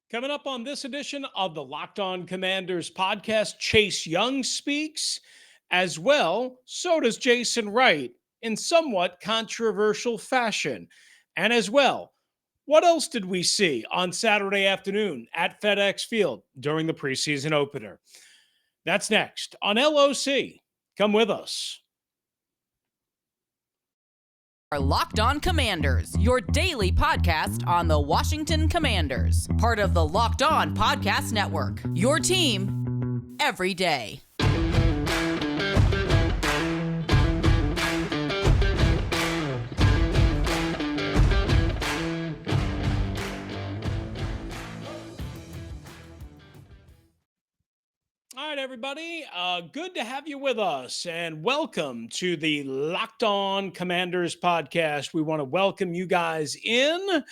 Coming up on this edition of the Locked On Commanders podcast, Chase Young speaks. As well, so does Jason Wright in somewhat controversial fashion. And as well, what else did we see on Saturday afternoon at FedEx Field during the preseason opener? That's next on LOC. Come with us. Are Locked On Commanders, your daily podcast on the Washington Commanders, part of the Locked On Podcast Network. Your team every day. All right, everybody. Good to have you with us, and welcome to the Locked On Commanders podcast. We want to welcome you guys in.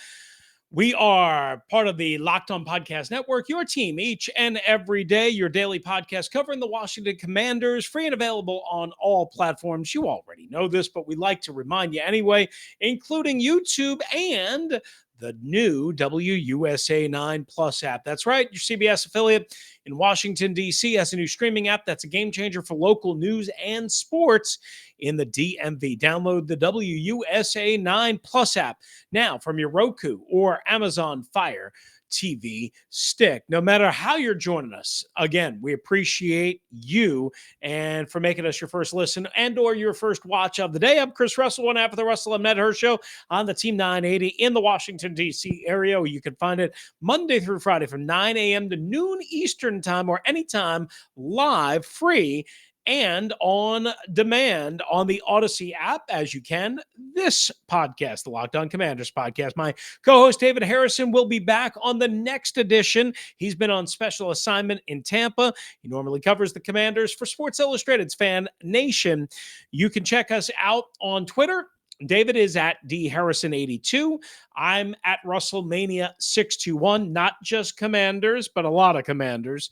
We are part of the Locked On Podcast Network, your team each and every day, your daily podcast covering the Washington Commanders, free and available on all platforms. You already know this, but we like to remind you anyway, including YouTube and the new WUSA 9 Plus app. That's right, your CBS affiliate in Washington, D.C. has a new streaming app that's a game changer for local news and sports in the DMV. Download the WUSA 9 Plus app now from your Roku or Amazon Fire TV stick. No matter how you're joining us, again, we appreciate you and for making us your first listen and or your first watch of the day. I'm Chris Russell, one half of the Russell and Medhurst Show on the Team 980 in the Washington, D.C. area. You can find it Monday through Friday from 9 a.m. to noon Eastern time or anytime live, free, and on demand on the Audacy app, as you can. This podcast, the Locked On Commanders podcast. My co-host David Harrison will be back on the next edition. He's been on special assignment in Tampa. He normally covers the Commanders for Sports Illustrated's Fan Nation. You can check us out on Twitter. David is at dharrison82. I'm at russellmania621. Not just Commanders, but a lot of Commanders.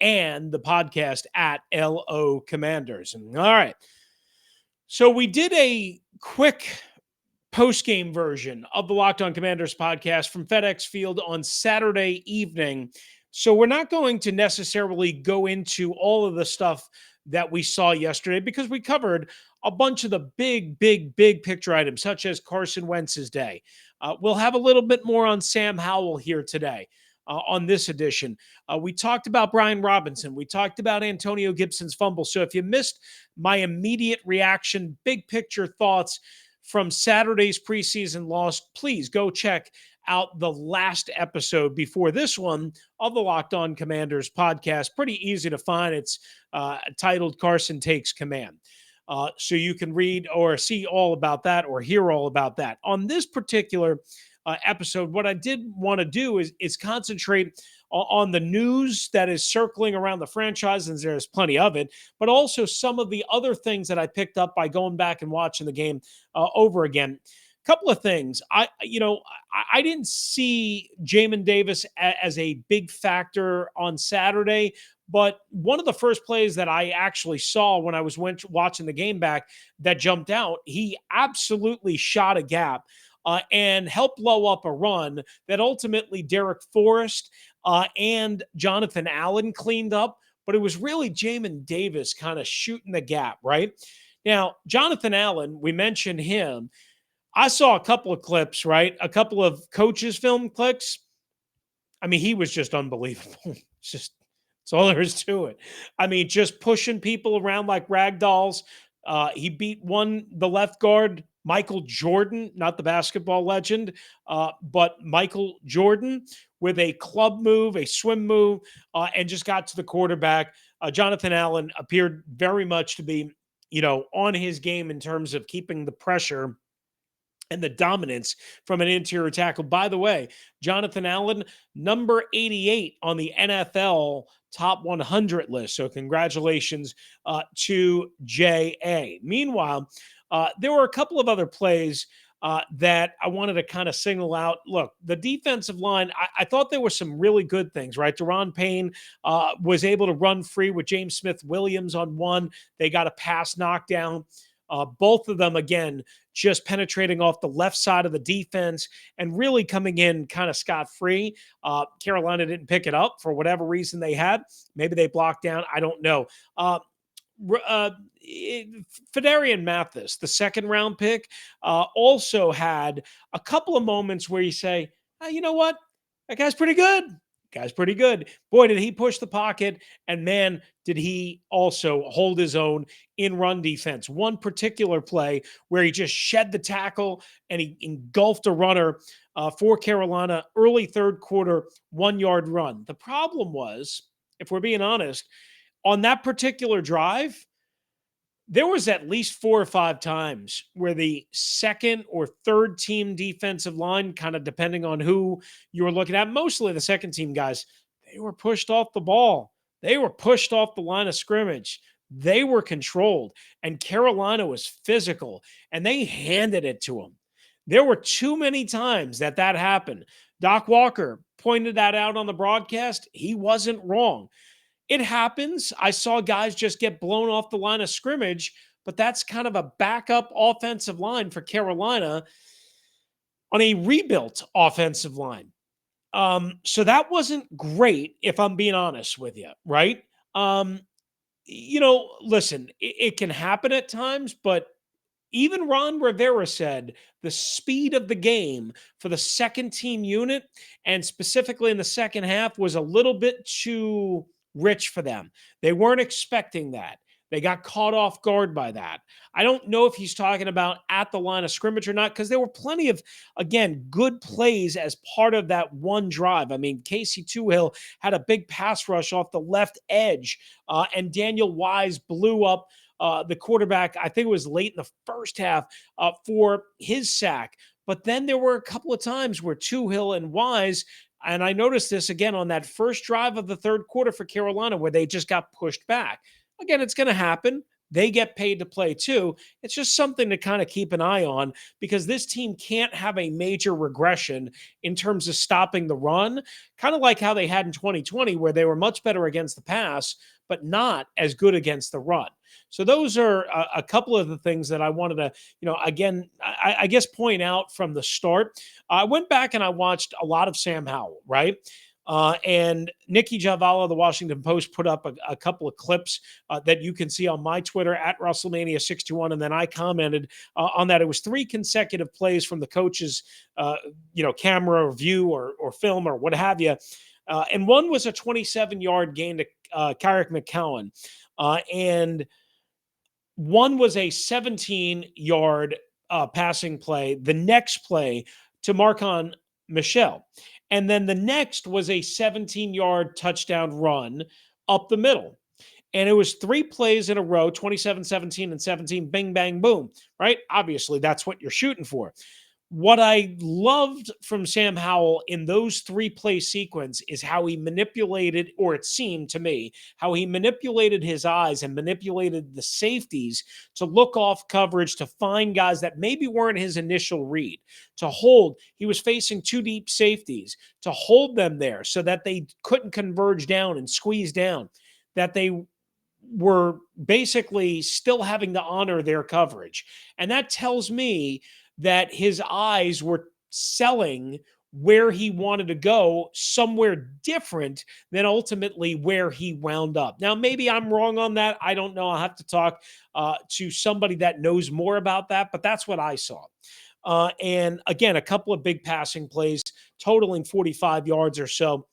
And the podcast at LO Commanders. And all right. So we did a quick post-game version of the Locked On Commanders podcast from FedEx Field on Saturday evening. So we're not going to necessarily go into all of the stuff that we saw yesterday because we covered a bunch of the big picture items, such as Carson Wentz's day. We'll have a little bit more on Sam Howell here today. On this edition. We talked about Brian Robinson. We talked about Antonio Gibson's fumble. So if you missed my immediate reaction, big picture thoughts from Saturday's preseason loss, please go check out the last episode before this one of the Locked On Commanders podcast. Pretty easy to find. It's titled Carson Takes Command. So you can read or see all about that or hear all about that. On this particular episode, what I did want to do is concentrate on the news that is circling around the franchise, and there's plenty of it, but also some of the other things that I picked up by going back and watching the game over again. Couple of things. I didn't see Jamin Davis as a big factor on Saturday, but one of the first plays that I actually saw when I was watching the game back that jumped out, he absolutely shot a gap and helped blow up a run that ultimately Derek Forrest and Jonathan Allen cleaned up. But it was really Jamin Davis kind of shooting the gap, right? Now, Jonathan Allen, we mentioned him. I saw a couple of clips, right? A couple of coaches' film clips. I mean, he was just unbelievable. That's all there is to it. I mean, just pushing people around like rag dolls. He beat the left guard, Michael Jordan, not the basketball legend, but Michael Jordan with a club move, a swim move, and just got to the quarterback. Jonathan Allen appeared very much to be, on his game in terms of keeping the pressure and the dominance from an interior tackle. By the way, Jonathan Allen, number 88 on the NFL top 100 list. So congratulations to J.A. Meanwhile, there were a couple of other plays that I wanted to kind of single out. Look, the defensive line, I thought there were some really good things, right? Deron Payne was able to run free with James Smith-Williams on one. They got a pass knockdown. Both of them, again, just penetrating off the left side of the defense and really coming in kind of scot-free. Carolina didn't pick it up for whatever reason they had. Maybe they blocked down. I don't know. Fedarian Mathis, the second round pick, also had a couple of moments where you say, you know what? That guy's pretty good. Guy's pretty good. Boy, did he push the pocket. And man, did he also hold his own in run defense. One particular play where he just shed the tackle and he engulfed a runner for Carolina, early third quarter, 1 yard run. The problem was, if we're being honest, on that particular drive, there was at least 4 or 5 times where the second or third team defensive line, kind of depending on who you were looking at, mostly the second team guys, they were pushed off the ball. They were pushed off the line of scrimmage. They were controlled, and Carolina was physical, and they handed it to them. There were too many times that happened. Doc Walker pointed that out on the broadcast. He wasn't wrong. It happens. I saw guys just get blown off the line of scrimmage, but that's kind of a backup offensive line for Carolina on a rebuilt offensive line. So that wasn't great, if I'm being honest with you, right? Listen, it can happen at times, but even Ron Rivera said the speed of the game for the second team unit, and specifically in the second half, was a little bit too rich for them. They weren't expecting that. They got caught off guard by that. I don't know if he's talking about at the line of scrimmage or not, because there were plenty of, again, good plays as part of that one drive. I mean, Casey Toohill had a big pass rush off the left edge, and Daniel Wise blew up the quarterback, I think it was late in the first half, for his sack. But then there were a couple of times where Toohill and Wise, and I noticed this again on that first drive of the third quarter for Carolina, where they just got pushed back. Again, it's going to happen. They get paid to play too. It's just something to kind of keep an eye on, because this team can't have a major regression in terms of stopping the run, kind of like how they had in 2020, where they were much better against the pass, but not as good against the run. So those are a couple of the things that I wanted to, again, I guess point out from the start. I went back and I watched a lot of Sam Howell, right? And Nikki Javala, the Washington Post, put up a couple of clips that you can see on my Twitter at WrestleMania621. And then I commented on that. It was 3 consecutive plays from the coach's, camera or view or film or what have you. And one was a 27-yard gain to Carrick McCowan. And one was a 17-yard passing play. The next play to Marcon Michel. And then the next was a 17-yard touchdown run up the middle. And it was 3 plays in a row, 27, 17, and 17, bing, bang, boom, right? Obviously, that's what you're shooting for. What I loved from Sam Howell in those 3-play sequence is how he manipulated, or it seemed to me, how he manipulated his eyes and manipulated the safeties to look off coverage, to find guys that maybe weren't his initial read, to hold. He was facing 2 deep safeties, to hold them there so that they couldn't converge down and squeeze down, that they were basically still having to honor their coverage. And that tells me that his eyes were selling where he wanted to go somewhere different than ultimately where he wound up. Now, maybe I'm wrong on that. I don't know. I'll have to talk to somebody that knows more about that, but that's what I saw. And again, a couple of big passing plays totaling 45 yards or so,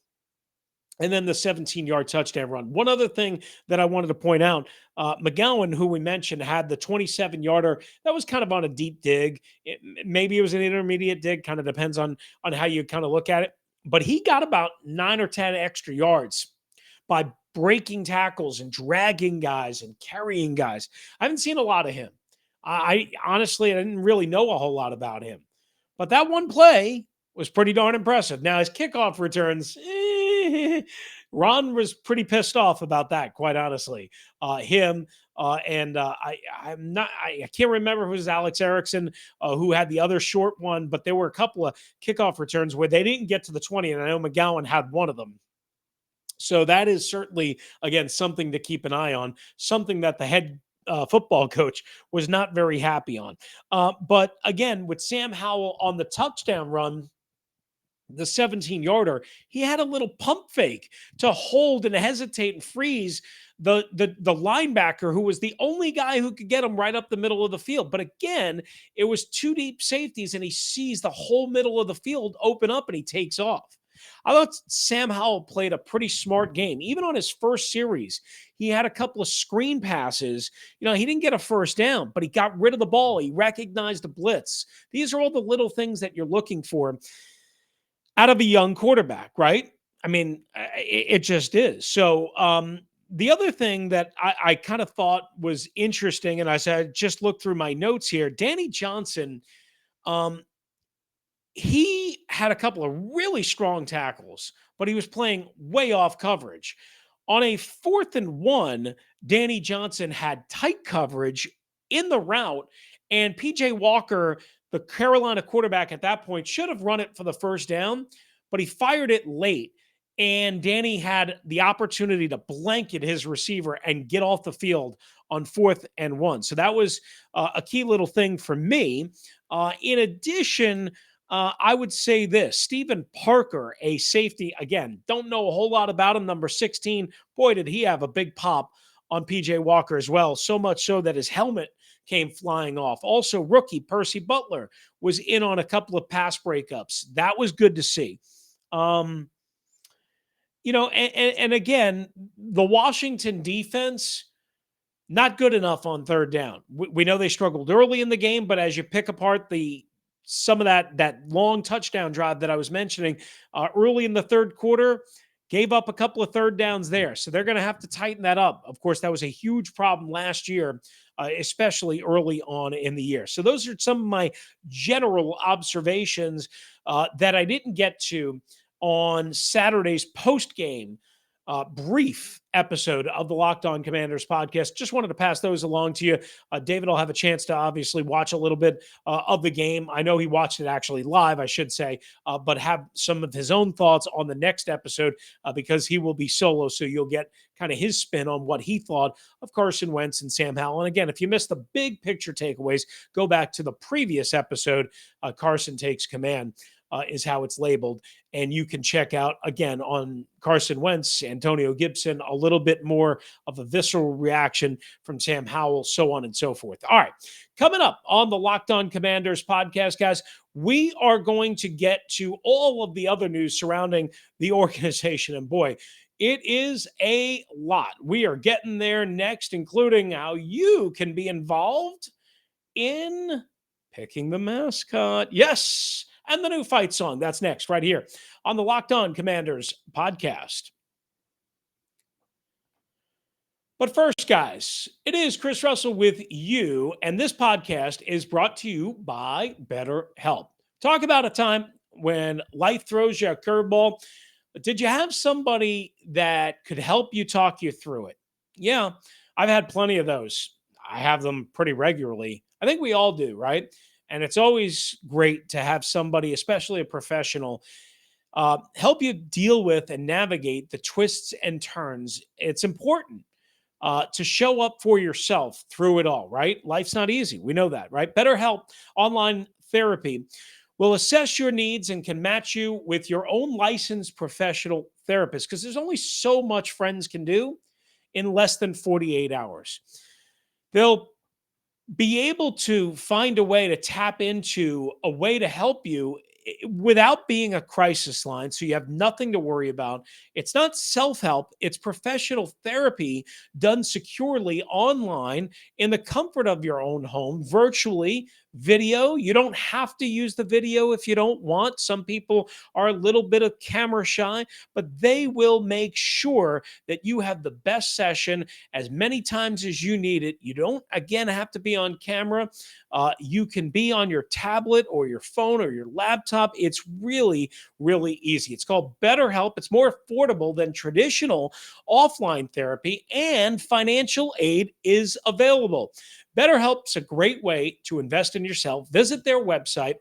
and then the 17-yard touchdown run. One other thing that I wanted to point out, McGowan, who we mentioned, had the 27-yarder. That was kind of on a deep dig. Maybe it was an intermediate dig, kind of depends on how you kind of look at it. But he got about 9 or 10 extra yards by breaking tackles and dragging guys and carrying guys. I haven't seen a lot of him. I honestly, I didn't really know a whole lot about him. But that one play was pretty darn impressive. Now, his kickoff returns, Ron was pretty pissed off about that, quite honestly. I can't remember if it was Alex Erickson who had the other short one, but there were a couple of kickoff returns where they didn't get to the 20, and I know McGowan had one of them. So that is certainly, again, something to keep an eye on, something that the head football coach was not very happy on. But again, with Sam Howell on the touchdown run, the 17-yarder, he had a little pump fake to hold and hesitate and freeze the linebacker, who was the only guy who could get him right up the middle of the field. But again, it was two deep safeties, and he sees the whole middle of the field open up, and he takes off. I thought Sam Howell played a pretty smart game. Even on his first series, he had a couple of screen passes. He didn't get a first down, but he got rid of the ball. He recognized the blitz. These are all the little things that you're looking for out of a young quarterback, right? I mean, it just is. So the other thing that I kind of thought was interesting, and I said, just look through my notes here, Danny Johnson, he had a couple of really strong tackles, but he was playing way off coverage. On a 4th and 1, Danny Johnson had tight coverage in the route, and PJ Walker, the Carolina quarterback at that point, should have run it for the first down, but he fired it late. And Danny had the opportunity to blanket his receiver and get off the field on 4th and 1. So that was a key little thing for me. In addition, I would say this, Stephen Parker, a safety, again, don't know a whole lot about him, number 16. Boy, did he have a big pop on PJ Walker as well, so much so that his helmet came flying off. Also, rookie Percy Butler was in on a couple of pass breakups. That was good to see. And again, the Washington defense, not good enough on 3rd down. We know they struggled early in the game, but as you pick apart some of that long touchdown drive that I was mentioning early in the 3rd quarter, gave up a couple of 3rd downs there. So they're going to have to tighten that up. Of course, that was a huge problem last year, especially early on in the year. So those are some of my general observations that I didn't get to on Saturday's post-game brief episode of the Locked On Commanders podcast. Just wanted to pass those along to you. David will have a chance to obviously watch a little bit of the game. I know he watched it actually live, I should say, but have some of his own thoughts on the next episode because he will be solo. So you'll get kind of his spin on what he thought of Carson Wentz and Sam Howell. And again, if you missed the big picture takeaways, go back to the previous episode, Carson Takes Command. Is how it's labeled. And you can check out, again, on Carson Wentz, Antonio Gibson, a little bit more of a visceral reaction from Sam Howell, so on and so forth. All right, coming up on the Locked On Commanders podcast, guys, we are going to get to all of the other news surrounding the organization. And boy, it is a lot. We are getting there next, including how you can be involved in picking the mascot. Yes. And the new fight song. That's next, right here on the Locked On Commanders podcast. But first, guys, it is Chris Russell with you, and this podcast is brought to you by BetterHelp. Talk about a time when life throws you a curveball. Did you have somebody that could help you talk you through it? Yeah, I've had plenty of those. I have them pretty regularly. I think we all do, right? And it's always great to have somebody, especially a professional, help you deal with and navigate the twists and turns. It's important to show up for yourself through it all, right? Life's not easy. We know that, right? BetterHelp online therapy will assess your needs and can match you with your own licensed professional therapist because there's only so much friends can do in less than 48 hours. They'll be able to find a way to tap into a way to help you without being a crisis line, so you have nothing to worry about. It's not self-help, it's professional therapy done securely online in the comfort of your own home, virtually, video. You don't have to use the video if you don't want. Some people are a little bit of camera shy, but they will make sure that you have the best session as many times as you need it. You don't, again, have to be on camera. You can be on your tablet or your phone or your laptop. It's really, really easy. It's called BetterHelp. It's more affordable than traditional offline therapy, and financial aid is available. BetterHelp's a great way to invest in yourself. Visit their website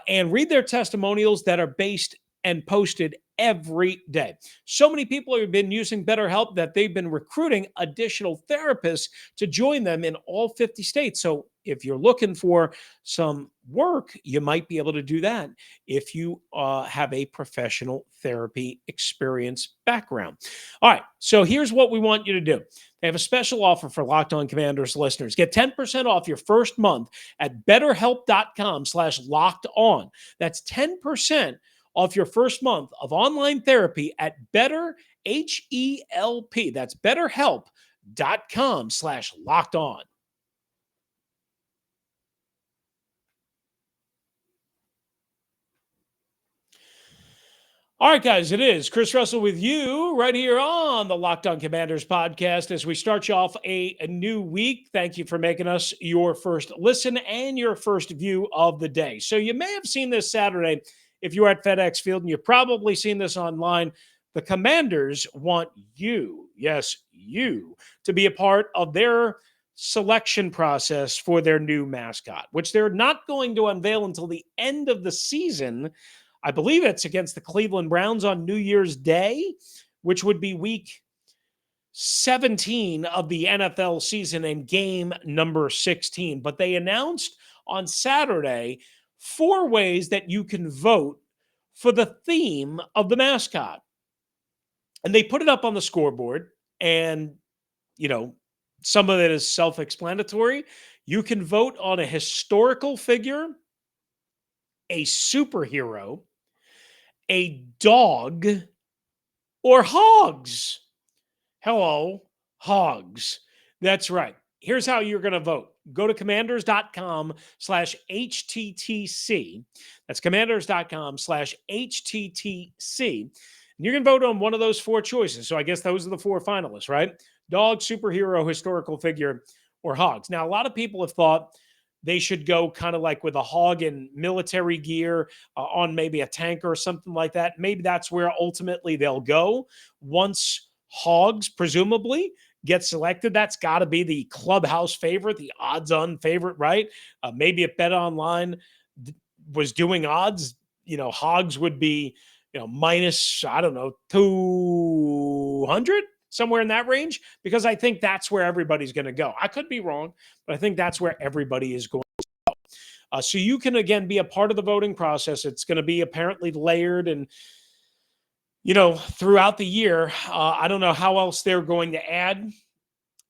and read their testimonials that are based and posted every day. So many people have been using BetterHelp that they've been recruiting additional therapists to join them in all 50 states. So if you're looking for some work, you might be able to do that if you have a professional therapy experience background. All right, so here's what we want you to do. They have a special offer for Locked On Commanders listeners. Get 10% off your first month at betterhelp.com/locked-on. That's 10% off your first month of online therapy at BetterHelp. That's betterhelp.com/locked-on. All right, guys, it is Chris Russell with you right here on the Locked On Commanders podcast as we start you off a new week. Thank you for making us your first listen and your first view of the day. So you may have seen this Saturday if you were at FedEx Field, and you've probably seen this online. The Commanders want you, yes, you, to be a part of their selection process for their new mascot, which they're not going to unveil until the end of the season. I believe it's against the Cleveland Browns on New Year's Day, which would be week 17 of the NFL season and game number 16. But they announced on Saturday 4 ways that you can vote for the theme of the mascot. And they put it up on the scoreboard. And, some of it is self-explanatory. You can vote on a historical figure, a superhero, a dog, or hogs. Hello, hogs. That's right. Here's how you're going to vote. Go to commanders.com/HTTC. That's commanders.com/HTTC. And you're going to vote on one of those 4 choices. So I guess those are the 4 finalists, right? Dog, superhero, historical figure, or hogs. Now, a lot of people have thought they should go kind of like with a hog in military gear on maybe a tank or something like that. Maybe that's where ultimately they'll go once hogs, presumably, get selected. That's got to be the clubhouse favorite, the odds-on favorite, right? Maybe if BetOnline was doing odds, hogs would be, minus, 200, somewhere in that range, because I think that's where everybody's going to go. I could be wrong, but I think that's where everybody is going to go. So you can, again, be a part of the voting process. It's going to be apparently layered and, throughout the year. I don't know how else they're going to add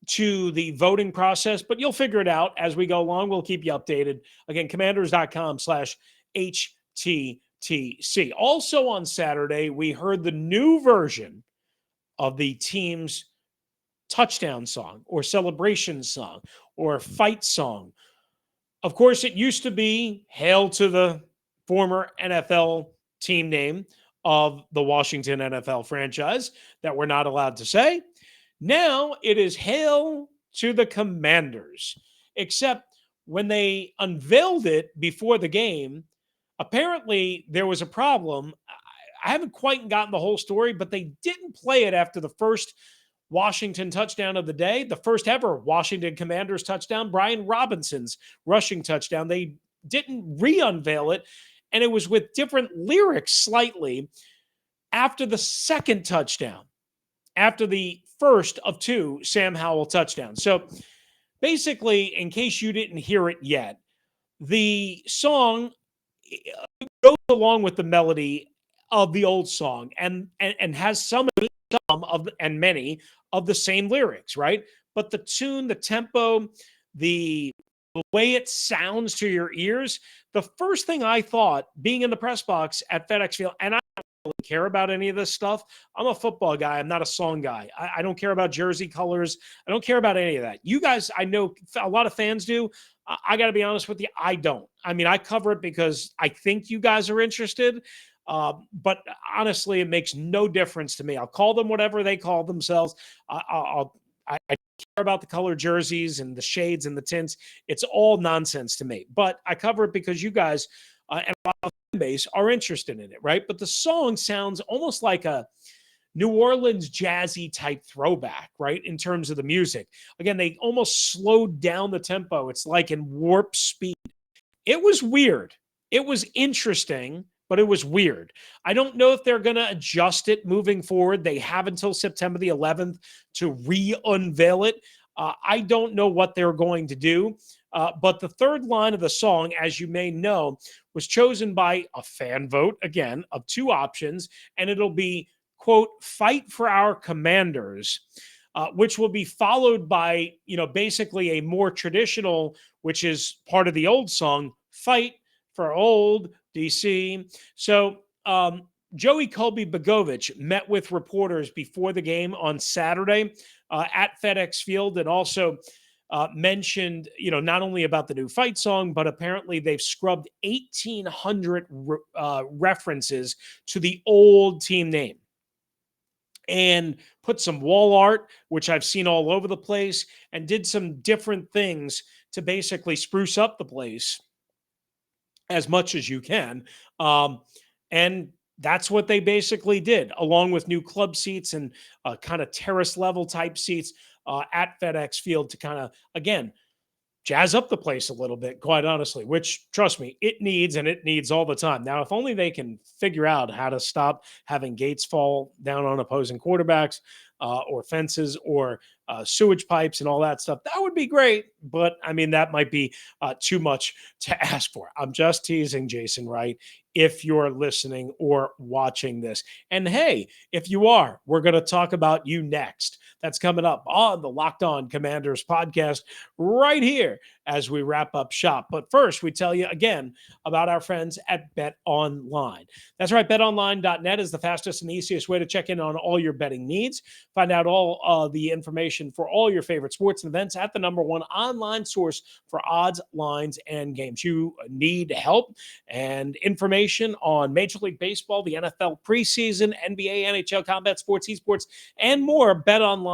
to the voting process, but you'll figure it out as we go along. We'll keep you updated. Again, commanders.com/HTTC. Also on Saturday, we heard the new version of the team's touchdown song or celebration song or fight song. Of course, it used to be Hail to the former NFL team name of the Washington NFL franchise that we're not allowed to say. Now it is Hail to the Commanders, except when they unveiled it before the game, apparently there was a problem. I haven't quite gotten the whole story, but they didn't play it after the first Washington touchdown of the day, the first ever Washington Commanders touchdown, Brian Robinson's rushing touchdown. They didn't re-unveil it, and it was with different lyrics slightly after the second touchdown, after the first of 2 Sam Howell touchdowns. So basically, in case you didn't hear it yet, the song goes along with the melody of the old song and has some of and many of the same lyrics, right? But the tune, the tempo, the way it sounds to your ears, the first thing I thought being in the press box at FedEx Field, and I don't really care about any of this stuff. I'm a football guy. I'm not a song guy. I don't care about jersey colors. I don't care about any of that. You guys, I know a lot of fans do. I got to be honest with you. I don't. I mean, I cover it because I think you guys are interested. But honestly, it makes no difference to me. I'll call them whatever they call themselves. I care about the color jerseys and the shades and the tints. It's all nonsense to me. But I cover it because you guys and a lot of fan base are interested in it, right? But the song sounds almost like a New Orleans jazzy type throwback, right? In terms of the music. Again, they almost slowed down the tempo. It's like in warp speed. It was weird. It was interesting. but it was weird. I don't know if they're going to adjust it moving forward. They have until September the 11th to re-unveil it. I don't know what they're going to do. But the third line of the song, as you may know, was chosen by a fan vote, again, of two options, and it'll be, quote, "Fight for Our Commanders," which will be followed by, basically a more traditional, which is part of the old song, "Fight for Old DC." So Joey Colby-Begovich met with reporters before the game on Saturday at FedEx Field, and also mentioned, not only about the new fight song, but apparently they've scrubbed 1,800 references to the old team name and put some wall art, which I've seen all over the place, and did some different things to basically spruce up the place as much as you can. And that's what they basically did, along with new club seats and kind of terrace level type seats at FedEx Field to kind of, again, jazz up the place a little bit, quite honestly, which, trust me, it needs all the time. Now, if only they can figure out how to stop having gates fall down on opposing quarterbacks or fences or sewage pipes and all that stuff, that would be great. But, I mean, that might be too much to ask for. I'm just teasing, Jason Wright, if you're listening or watching this. And, hey, if you are, we're going to talk about you next. That's coming up on the Locked On Commanders podcast right here as we wrap up shop. But first, we tell you again about our friends at BetOnline. That's right. BetOnline.net is the fastest and easiest way to check in on all your betting needs. Find out all the information for all your favorite sports and events at the #1 online source for odds, lines, and games. You need help and information on Major League Baseball, the NFL preseason, NBA, NHL, combat sports, esports, and more. BetOnline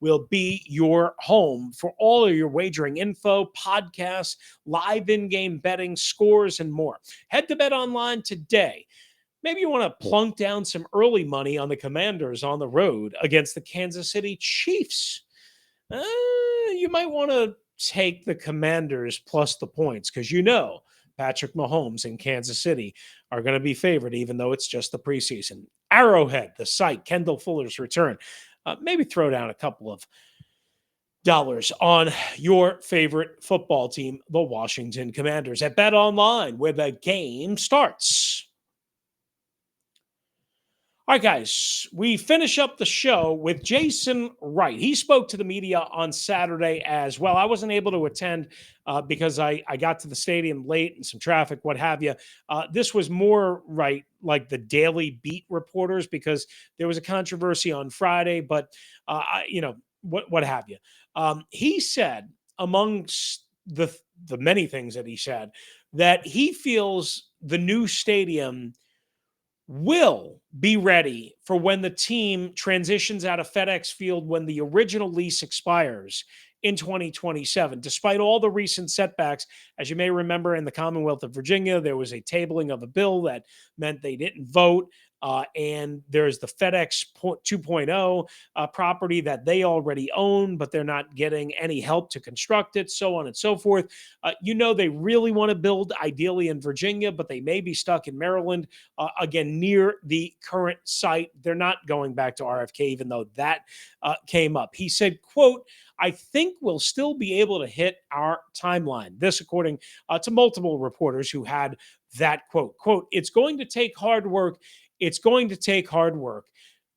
will be your home for all of your wagering info, podcasts, live in-game betting, scores, and more. Head to BetOnline today. Maybe you want to plunk down some early money on the Commanders on the road against the Kansas City Chiefs. You might want to take the Commanders plus the points because Patrick Mahomes in Kansas City are going to be favored, even though it's just the preseason. Arrowhead, the site, Kendall Fuller's return. Maybe throw down a couple of dollars on your favorite football team, the Washington Commanders, at BetOnline, where the game starts. All right, guys, we finish up the show with Jason Wright. He spoke to the media on Saturday as well. I wasn't able to attend because I got to the stadium late and some traffic, what have you. This was more like the daily beat reporters because there was a controversy on Friday, but what have you. He said, amongst the many things that he said, that he feels the new stadium will be ready for when the team transitions out of FedEx Field when the original lease expires in 2027. Despite all the recent setbacks, as you may remember, in the Commonwealth of Virginia, there was a tabling of a bill that meant they didn't vote. And there's the FedEx 2.0 property that they already own, but they're not getting any help to construct it, so on and so forth. They really want to build ideally in Virginia, but they may be stuck in Maryland, again, near the current site. They're not going back to RFK, even though that came up. He said, quote, "I think we'll still be able to hit our timeline." This, according to multiple reporters who had that quote. Quote, "It's going to take hard work. It's going to take hard work.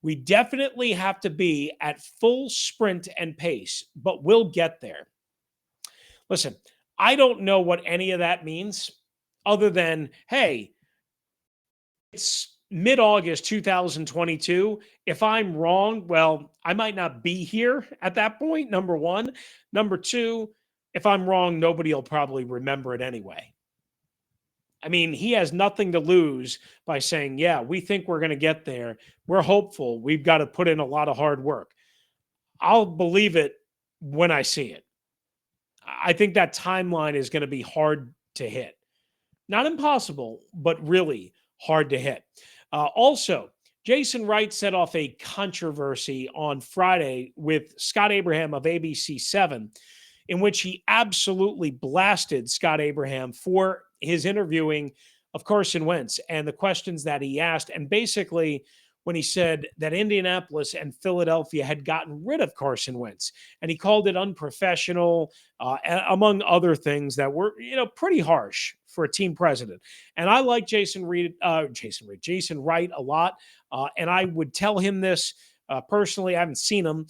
We definitely have to be at full sprint and pace, but we'll get there." Listen, I don't know what any of that means other than, hey, it's mid-August 2022. If I'm wrong, well, I might not be here at that point, number one. Number two, if I'm wrong, nobody will probably remember it anyway. I mean, he has nothing to lose by saying, yeah, we think we're going to get there. We're hopeful. We've got to put in a lot of hard work. I'll believe it when I see it. I think that timeline is going to be hard to hit. Not impossible, but really hard to hit. Also, Jason Wright set off a controversy on Friday with Scott Abraham of ABC 7, in which he absolutely blasted Scott Abraham for his interviewing of Carson Wentz and the questions that he asked. And basically, when he said that Indianapolis and Philadelphia had gotten rid of Carson Wentz, and he called it unprofessional, among other things that were, pretty harsh for a team president. And I like Jason Wright a lot, and I would tell him this personally. I haven't seen him.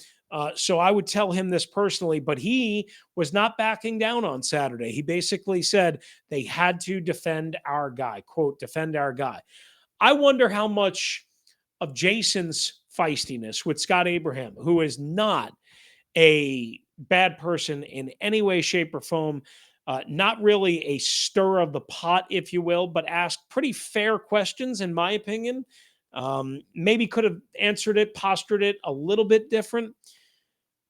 So I would tell him this personally, but he was not backing down on Saturday. He basically said they had to defend our guy, quote, defend our guy. I wonder how much of Jason's feistiness with Scott Abraham, who is not a bad person in any way, shape, or form, not really a stir of the pot, if you will, but asked pretty fair questions, in my opinion. Maybe could have answered it, postured it a little bit different.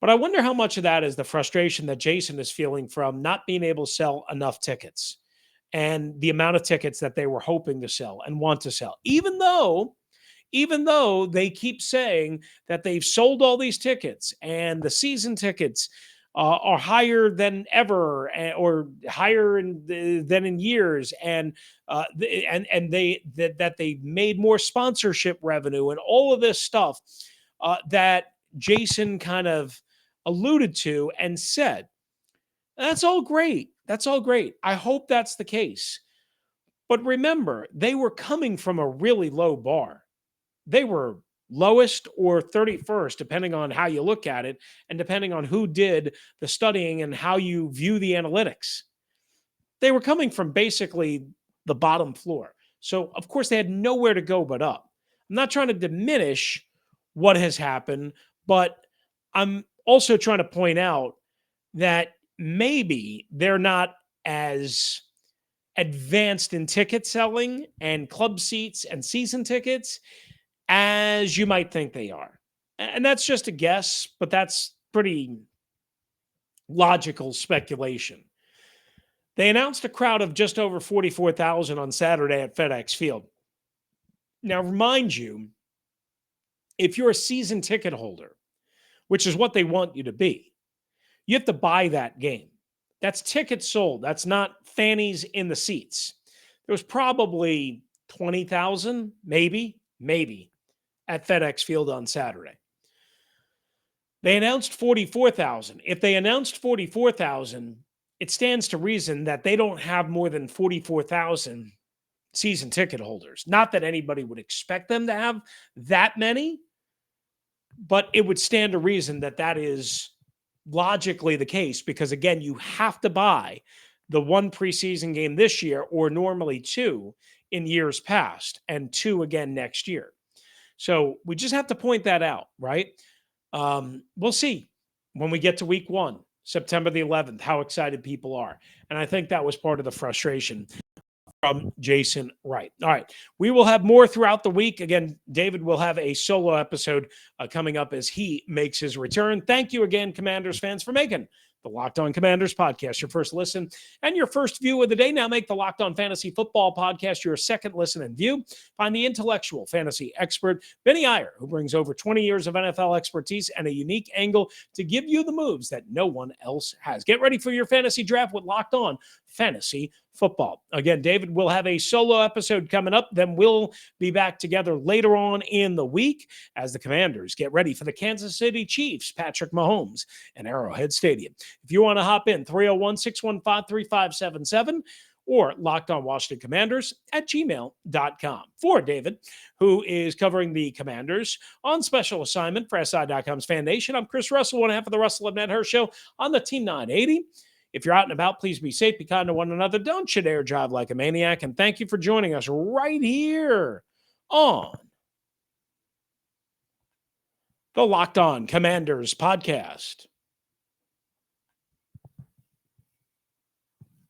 But I wonder how much of that is the frustration that Jason is feeling from not being able to sell enough tickets and the amount of tickets that they were hoping to sell and want to sell, even though they keep saying that they've sold all these tickets and the season tickets are higher than ever, or higher than in years, and that they made more sponsorship revenue and all of this stuff that Jason kind of alluded to and said, that's all great. That's all great. I hope that's the case. But remember, they were coming from a really low bar. They were lowest or 31st, depending on how you look at it and depending on who did the studying and how you view the analytics. They were coming from basically the bottom floor. So, of course, they had nowhere to go but up. I'm not trying to diminish what has happened, but I'm also trying to point out that maybe they're not as advanced in ticket selling and club seats and season tickets as you might think they are. And that's just a guess, but that's pretty logical speculation. They announced a crowd of just over 44,000 on Saturday at FedEx Field. Now, remind you, if you're a season ticket holder, which is what they want you to be, you have to buy that game. That's tickets sold. That's not fannies in the seats. There was probably 20,000, maybe, at FedEx Field on Saturday. They announced 44,000. If they announced 44,000, it stands to reason that they don't have more than 44,000 season ticket holders. Not that anybody would expect them to have that many, but it would stand to reason that that is logically the case, because again, you have to buy the one preseason game this year, or normally two in years past, and two again next year. So we just have to point that out, right? We'll see when we get to week 1, September the 11th, how excited people are. And I think that was part of the frustration from Jason Wright. All right. We will have more throughout the week. Again, David will have a solo episode coming up as he makes his return. Thank you again, Commanders fans, for making the Locked On Commanders podcast your first listen and your first view of the day. Now make the Locked On Fantasy Football podcast your second listen and view. Find the intellectual fantasy expert, Benny Iyer, who brings over 20 years of NFL expertise and a unique angle to give you the moves that no one else has. Get ready for your fantasy draft with Locked On Fantasy Football. Again, David will have a solo episode coming up. Then we'll be back together later on in the week as the Commanders get ready for the Kansas City Chiefs, Patrick Mahomes, and Arrowhead Stadium. If you want to hop in, 301-615-3577 or lockedonwashingtoncommanders@gmail.com. For David, who is covering the Commanders on special assignment for SI.com's Fan Nation, I'm Chris Russell, one half of the Russell and Medhurst Show on the Team 980. If you're out and about, please be safe, be kind to one another. Don't you dare drive like a maniac. And thank you for joining us right here on the Locked On Commanders podcast.